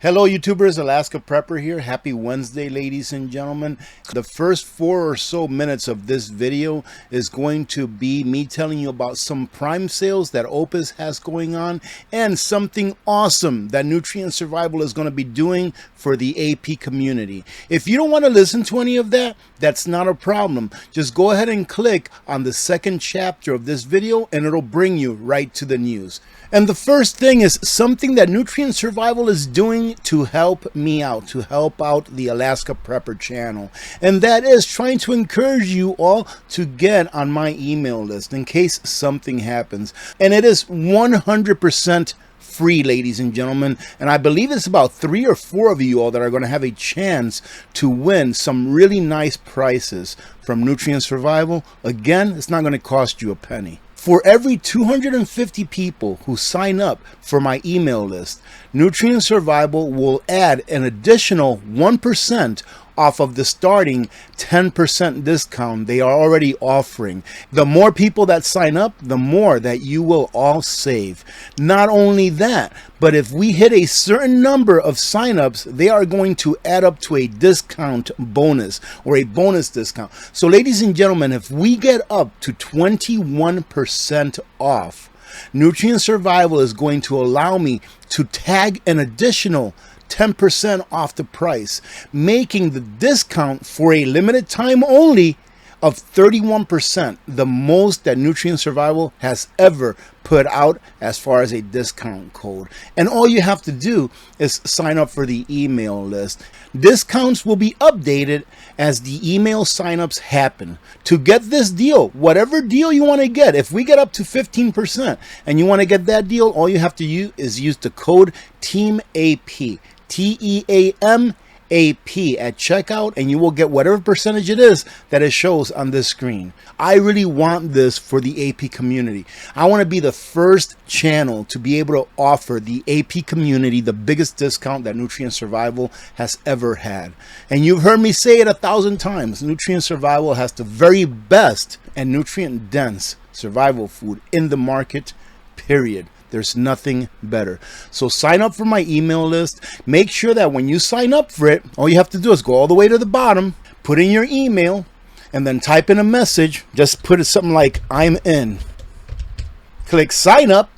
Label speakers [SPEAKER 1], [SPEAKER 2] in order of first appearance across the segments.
[SPEAKER 1] Hello YouTubers, Alaska Prepper here. Happy Wednesday, ladies and gentlemen. The first 4 or so minutes of this video is going to be me telling you about some prime sales that Oupes has going on and something awesome that Nutrient Survival is going to be doing for the AP community. If you don't want to listen to any of that, that's not a problem. Just go ahead and click on the second chapter of this video and it'll bring you right to the news. And the first thing is something that Nutrient Survival is doing to help me out, to help out the Alaska Prepper channel. And that is trying to encourage you all to get on my email list in case something happens. And it is 100% free, ladies and gentlemen. And I believe it's about 3 or 4 of you all that are going to have a chance to win some really nice prizes from Nutrient Survival. Again, it's not going to cost you a penny. For every 250 people who sign up for my email list, Nutrient Survival will add an additional 1% off of the starting 10% discount they are already offering. The more people that sign up, the more that you will all save. Not only that, but if we hit a certain number of signups, they are going to add up to a discount bonus or a bonus discount. So ladies and gentlemen, if we get up to 21% off, Nutrient Survival is going to allow me to tag an additional 10% off the price, making the discount for a limited time only of 31%, the most that Nutrient Survival has ever put out as far as a discount code. And all you have to do is sign up for the email list. Discounts will be updated as the email signups happen. To get this deal, whatever deal you want to get, if we get up to 15% and you want to get that deal, all you have to use is use the code TEAMAP. TEAMAP at checkout, and you will get whatever percentage it is that it shows on this screen. I really want this for the AP community. I want to be the first channel to be able to offer the AP community the biggest discount that Nutrient Survival has ever had. And you've heard me say it 1,000 times. Nutrient Survival has the very best and nutrient dense survival food in the market, period. There's nothing better. So sign up for my email list. Make sure that when you sign up for it, all you have to do is go all the way to the bottom, put in your email, and then type in a message. Just put it something like, I'm in. Click sign up.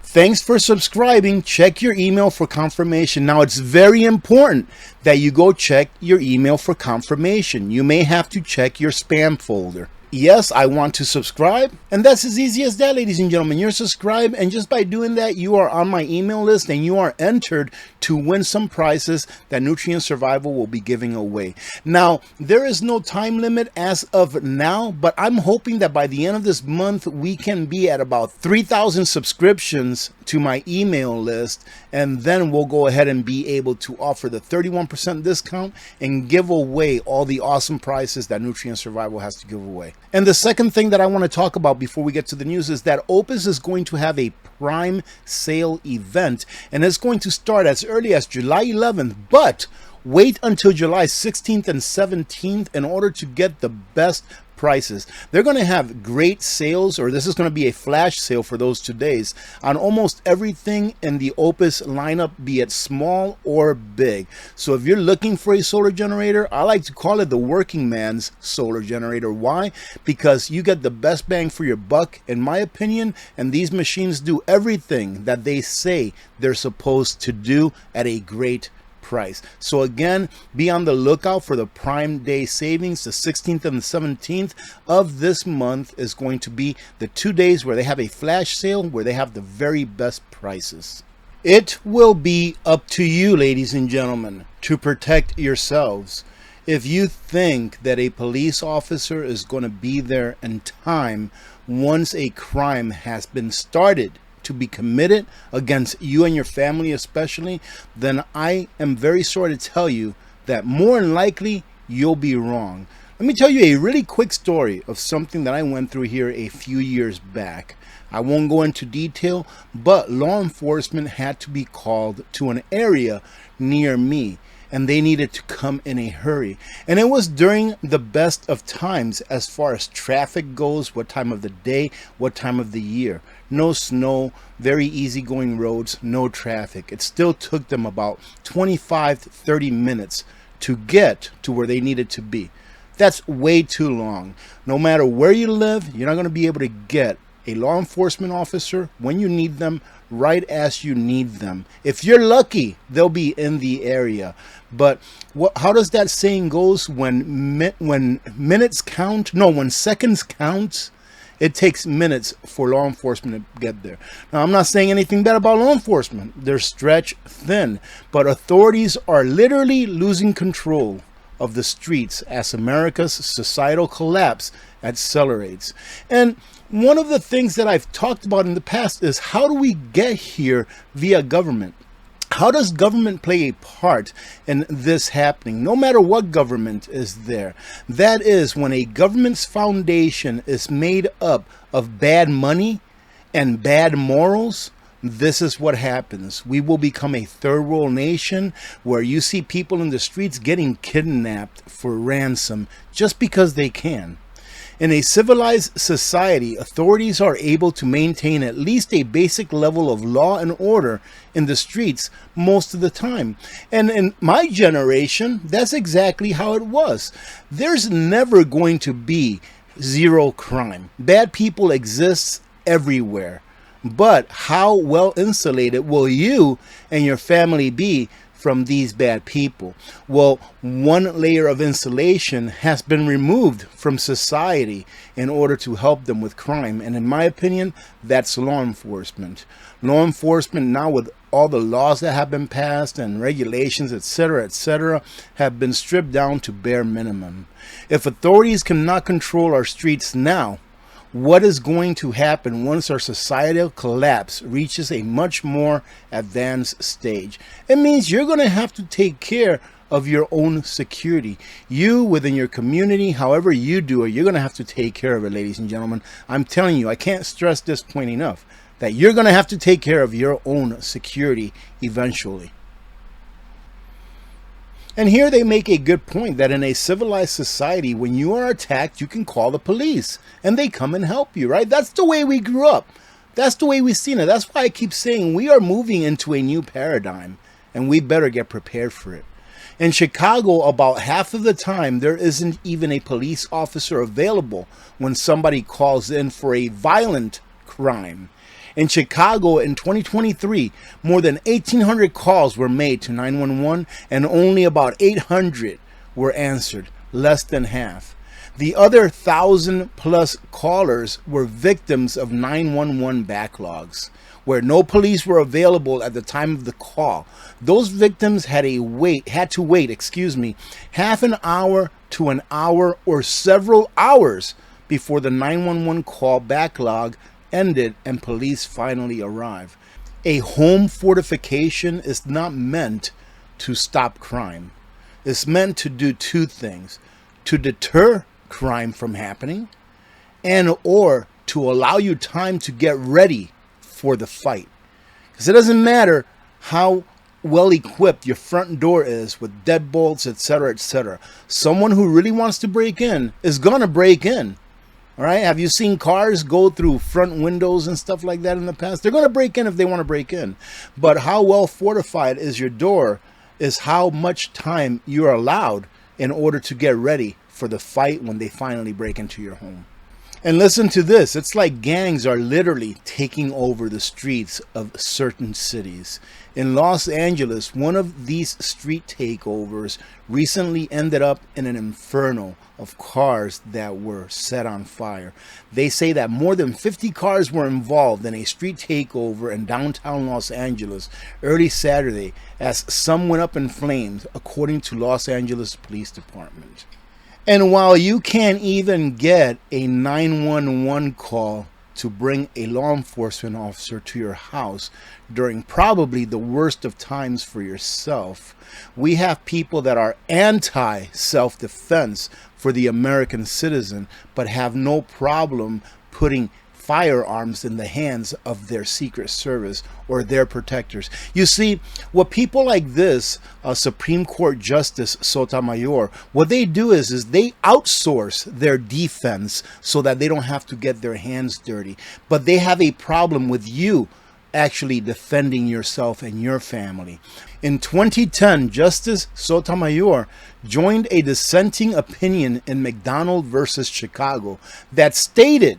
[SPEAKER 1] Thanks for subscribing. Check your email for confirmation. Now, it's very important that you go check your email for confirmation. You may have to check your spam folder. Yes, I want to subscribe, and that's as easy as that, ladies and gentlemen. You're subscribed, and just by doing that, you are on my email list and you are entered to win some prizes that Nutrient Survival will be giving away. Now, there is no time limit as of now, but I'm hoping that by the end of this month, we can be at about 3,000 subscriptions to my email list, and then we'll go ahead and be able to offer the 31% discount and give away all the awesome prizes that Nutrient Survival has to give away. And the second thing that I want to talk about before we get to the news is that Oupes is going to have a prime sale event, and it's going to start as early as July 11th, but wait until July 16th and 17th in order to get the best prices. They're going to have great sales, or this is going to be a flash sale for those 2 days, on almost everything in the Oupes lineup, be it small or big. So if you're looking for a solar generator, I like to call it the working man's solar generator. Why? Because you get the best bang for your buck, in my opinion, and these machines do everything that they say they're supposed to do at a great price. So again, be on the lookout for the Prime Day savings. The 16th and the 17th of this month is going to be the 2 days where they have a flash sale, where they have the very best prices. It will be up to you, ladies and gentlemen, to protect yourselves. If you think that a police officer is going to be there in time once a crime has been started to be committed against you and your family especially, then I am very sorry to tell you that more than likely you'll be wrong. Let me tell you a really quick story of something that I went through here a few years back. I won't go into detail, but law enforcement had to be called to an area near me. and they needed to come in a hurry. And it was during the best of times as far as traffic goes, what time of the day, what time of the year. No snow, very easygoing roads, no traffic. It still took them about 25 to 30 minutes to get to where they needed to be. That's way too long. No matter where you live, you're not going to be able to get a law enforcement officer when you need them, right as you need them. If you're lucky, they'll be in the area. But how does that saying goes? When minutes count, no, when seconds count, it takes minutes for law enforcement to get there. Now, I'm not saying anything bad about law enforcement. They're stretched thin, but authorities are literally losing control of the streets as America's societal collapse accelerates. And one of the things that I've talked about in the past is, how do we get here via government? How does government play a part in this happening? No matter what government is there. That is, when a government's foundation is made up of bad money and bad morals, this is what happens. We will become a third world nation where you see people in the streets getting kidnapped for ransom just because they can. In a civilized society, authorities are able to maintain at least a basic level of law and order in the streets most of the time. And in my generation, that's exactly how it was. There's never going to be zero crime. Bad people exist everywhere. But how well insulated will you and your family be from these bad people? Well, one layer of insulation has been removed from society in order to help them with crime. And in my opinion, that's law enforcement. Law enforcement now, with all the laws that have been passed and regulations, etc., have been stripped down to bare minimum. If authorities cannot control our streets now, what is going to happen once our societal collapse reaches a much more advanced stage? It means you're going to have to take care of your own security. You, within your community, however you do it, you're going to have to take care of it, ladies and gentlemen. I'm telling you, I can't stress this point enough, that you're going to have to take care of your own security eventually. And here they make a good point that in a civilized society, when you are attacked, you can call the police and they come and help you, right? That's the way we grew up. That's the way we've seen it. That's why I keep saying we are moving into a new paradigm and we better get prepared for it. In Chicago, about half of the time, there isn't even a police officer available when somebody calls in for a violent crime. In Chicago in 2023, more than 1,800 calls were made to 911 and only about 800 were answered, less than half. The other 1,000+ callers were victims of 911 backlogs, where no police were available at the time of the call. Those victims had to wait, half an hour to an hour or several hours before the 911 call backlog ended and police finally arrive. A home fortification is not meant to stop crime. It's meant to do two things: to deter crime from happening, and or to allow you time to get ready for the fight. Because it doesn't matter how well equipped your front door is with deadbolts, etc. Someone who really wants to break in is gonna break in. All right, have you seen cars go through front windows and stuff like that in the past? They're going to break in if they want to break in. But how well fortified is your door is how much time you're allowed in order to get ready for the fight when they finally break into your home. And listen to this. It's like gangs are literally taking over the streets of certain cities. In Los Angeles, one of these street takeovers recently ended up in an inferno of cars that were set on fire. They say that more than 50 cars were involved in a street takeover in downtown Los Angeles early Saturday, as some went up in flames, according to Los Angeles Police Department. And while you can't even get a 911 call to bring a law enforcement officer to your house during probably the worst of times for yourself, we have people that are anti-self-defense for the American citizen, but have no problem putting firearms in the hands of their Secret Service or their protectors. You see, what people like this, Supreme Court Justice Sotomayor, what they do is they outsource their defense so that they don't have to get their hands dirty. But they have a problem with you actually defending yourself and your family. In 2010, Justice Sotomayor joined a dissenting opinion in McDonald versus Chicago that stated,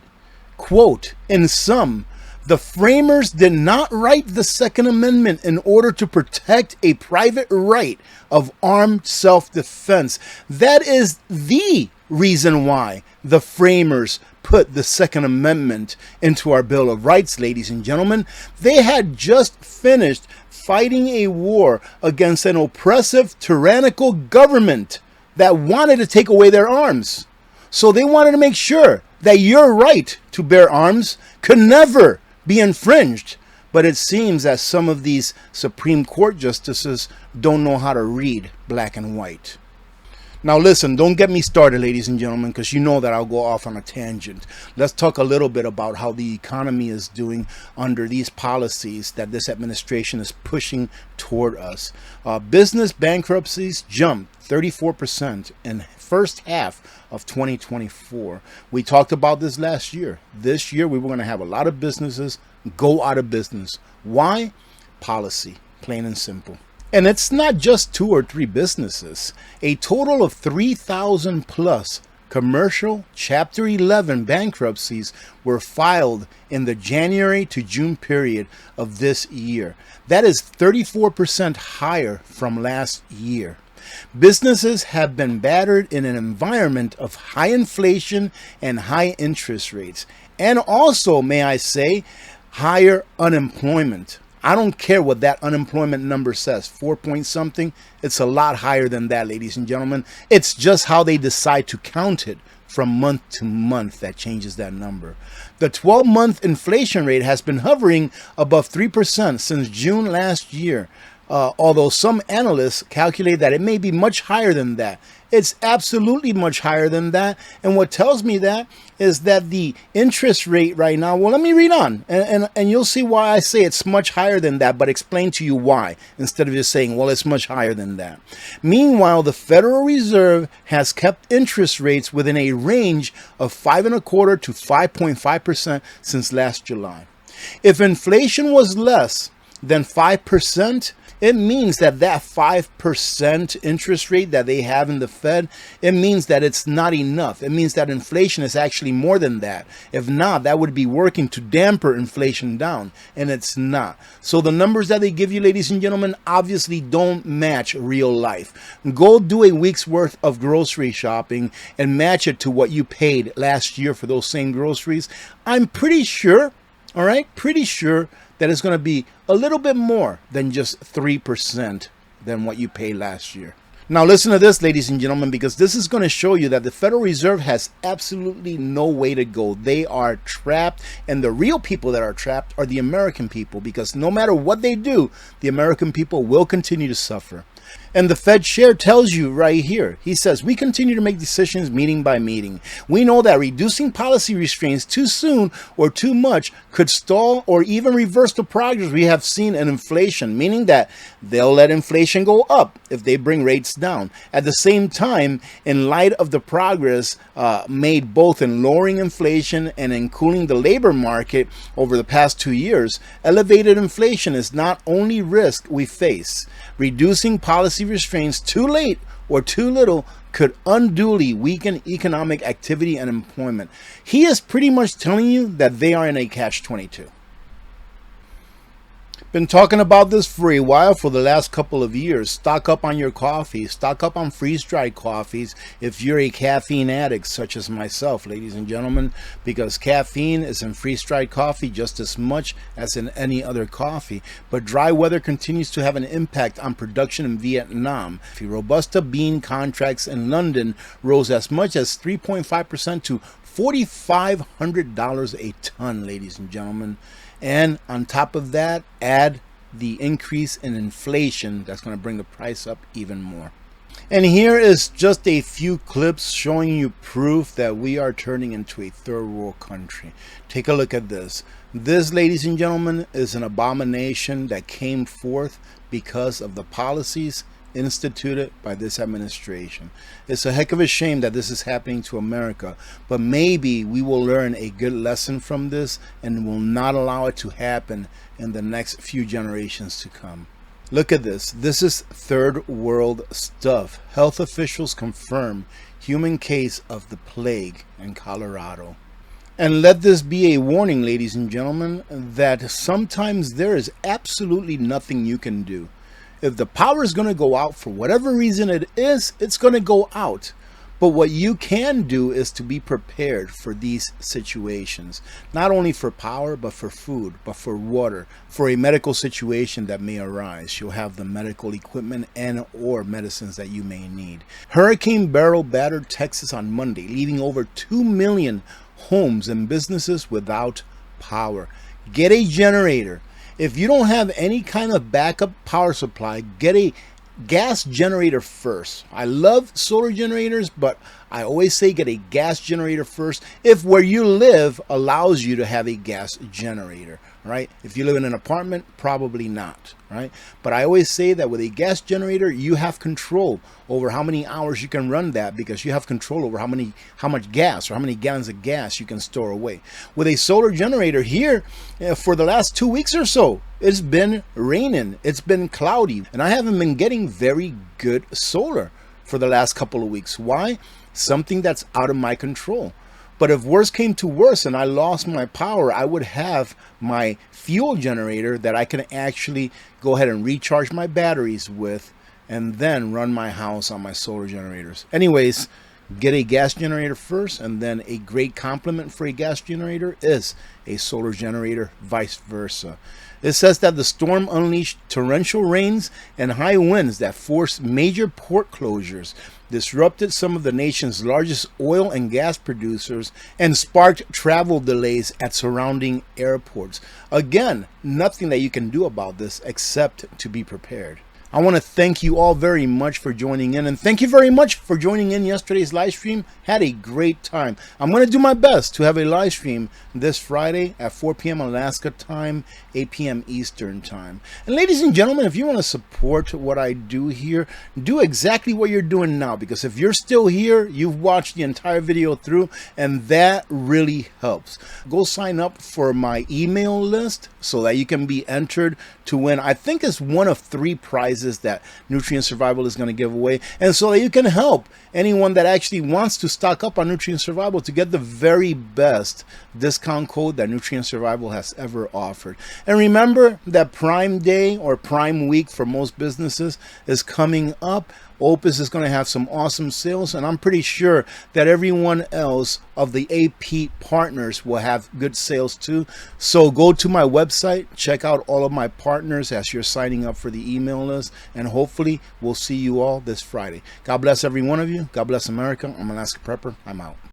[SPEAKER 1] quote, in sum, the framers did not write the Second Amendment in order to protect a private right of armed self-defense. That is the reason why the framers put the Second Amendment into our Bill of Rights, ladies and gentlemen. They had just finished fighting a war against an oppressive, tyrannical government that wanted to take away their arms. So they wanted to make sure that your right to bear arms could never be infringed. But it seems that some of these Supreme Court justices don't know how to read black and white. Now listen, don't get me started, ladies and gentlemen, because you know that I'll go off on a tangent. Let's talk a little bit about how the economy is doing under these policies that this administration is pushing toward us. Business bankruptcies jumped 34% in first half of 2024. We talked about this last year. This year we were going to have a lot of businesses go out of business. Why? Policy, plain and simple. And it's not just 2 or 3 businesses. A total of 3,000 plus commercial Chapter 11 bankruptcies were filed in the January to June period of this year. That is 34% higher from last year. Businesses have been battered in an environment of high inflation and high interest rates. And also, may I say, higher unemployment. I don't care what that unemployment number says, 4 point something. It's a lot higher than that, ladies and gentlemen. It's just how they decide to count it from month to month that changes that number. The 12-month inflation rate has been hovering above 3% since June last year, although some analysts calculate that it may be much higher than that. It's absolutely much higher than that. And what tells me that is that the interest rate right now, well, let me read on and you'll see why I say it's much higher than that, but explain to you why instead of just saying, well, it's much higher than that. Meanwhile, the Federal Reserve has kept interest rates within a range of 5.25% to 5.5% since last July. If inflation was less than 5%, it means that 5% interest rate that they have in the Fed, it means that it's not enough. It means that inflation is actually more than that. If not, that would be working to damper inflation down, and it's not. So the numbers that they give you, ladies and gentlemen, obviously don't match real life. Go do a week's worth of grocery shopping and match it to what you paid last year for those same groceries. I'm pretty sure, all right, pretty sure that it's going to be a little bit more than just 3% than what you paid last year. Now listen to this, ladies and gentlemen, because this is going to show you that the Federal Reserve has absolutely no way to go. They are trapped, and the real people that are trapped are the American people, because no matter what they do, the American people will continue to suffer. And the Fed chair tells you right here, he says, we continue to make decisions meeting by meeting. We know that reducing policy restraints too soon or too much could stall or even reverse the progress we have seen in inflation, meaning that they'll let inflation go up if they bring rates down. At the same time, in light of the progress made both in lowering inflation and in cooling the labor market over the past 2 years, elevated inflation is not only risk we face. Reducing policy restraints too late or too little could unduly weaken economic activity and employment. He is pretty much telling you that they are in a catch-22. Been talking about this for a while, for the last couple of years. Stock up on your coffee. Stock up on freeze-dried coffees if you're a caffeine addict such as myself, ladies and gentlemen, because caffeine is in freeze-dried coffee just as much as in any other coffee. But dry weather continues to have an impact on production in Vietnam. Robusta bean contracts in London rose as much as 3.5% to $4,500 a ton, ladies and gentlemen. And on top of that, add the increase in inflation that's going to bring the price up even more. And here is just a few clips showing you proof that we are turning into a third world country. Take a look at this. This, ladies and gentlemen, is an abomination that came forth because of the policies instituted by this administration. It's a heck of a shame that this is happening to America, but maybe we will learn a good lesson from this and will not allow it to happen in the next few generations to come. Look at this. This is third world stuff. Health officials confirm human case of the plague in Colorado. And let this be a warning, ladies and gentlemen, that sometimes there is absolutely nothing you can do. If the power is going to go out for whatever reason it is, it's going to go out. But what you can do is to be prepared for these situations, not only for power, but for food, but for water, for a medical situation that may arise. You'll have the medical equipment and or medicines that you may need. Hurricane Beryl battered Texas on Monday, leaving over 2 million homes and businesses without power. Get a generator. If you don't have any kind of backup power supply, get a gas generator first. I love solar generators, but I always say get a gas generator first if where you live allows you to have a gas generator, right? If you live in an apartment, probably not, right? But I always say that with a gas generator, you have control over how many hours you can run that, because you have control over how much gas or how many gallons of gas you can store away. With a solar generator here, for the last 2 weeks or so, it's been raining, it's been cloudy, and I haven't been getting very good solar for the last couple of weeks. Why? Something that's out of my control. But if worse came to worse and I lost my power, I would have my fuel generator that I can actually go ahead and recharge my batteries with and then run my house on my solar generators. Anyways, get a gas generator first, and then a great complement for a gas generator is a solar generator, vice versa. It says that the storm unleashed torrential rains and high winds that forced major port closures, disrupted some of the nation's largest oil and gas producers, and sparked travel delays at surrounding airports. Again, nothing that you can do about this except to be prepared. I want to thank you all very much for joining in, and thank you very much for joining in yesterday's live stream. Had a great time. I'm going to do my best to have a live stream this Friday at 4 p.m. Alaska time, 8 p.m. Eastern time. And ladies and gentlemen, if you want to support what I do here, do exactly what you're doing now, because if you're still here, you've watched the entire video through, and that really helps. Go sign up for my email list so that you can be entered to win, I think it's one of 3 prizes that Nutrient Survival is going to give away, and so that you can help anyone that actually wants to stock up on Nutrient Survival to get the very best discount code that Nutrient Survival has ever offered. And remember that Prime Day or Prime Week for most businesses is coming up. Oupes is going to have some awesome sales, and I'm pretty sure that everyone else of the AP partners will have good sales too. So go to my website, check out all of my partners as you're signing up for the email list, and hopefully we'll see you all this Friday. God bless every one of you. God bless America. I'm Alaska Prepper. I'm out.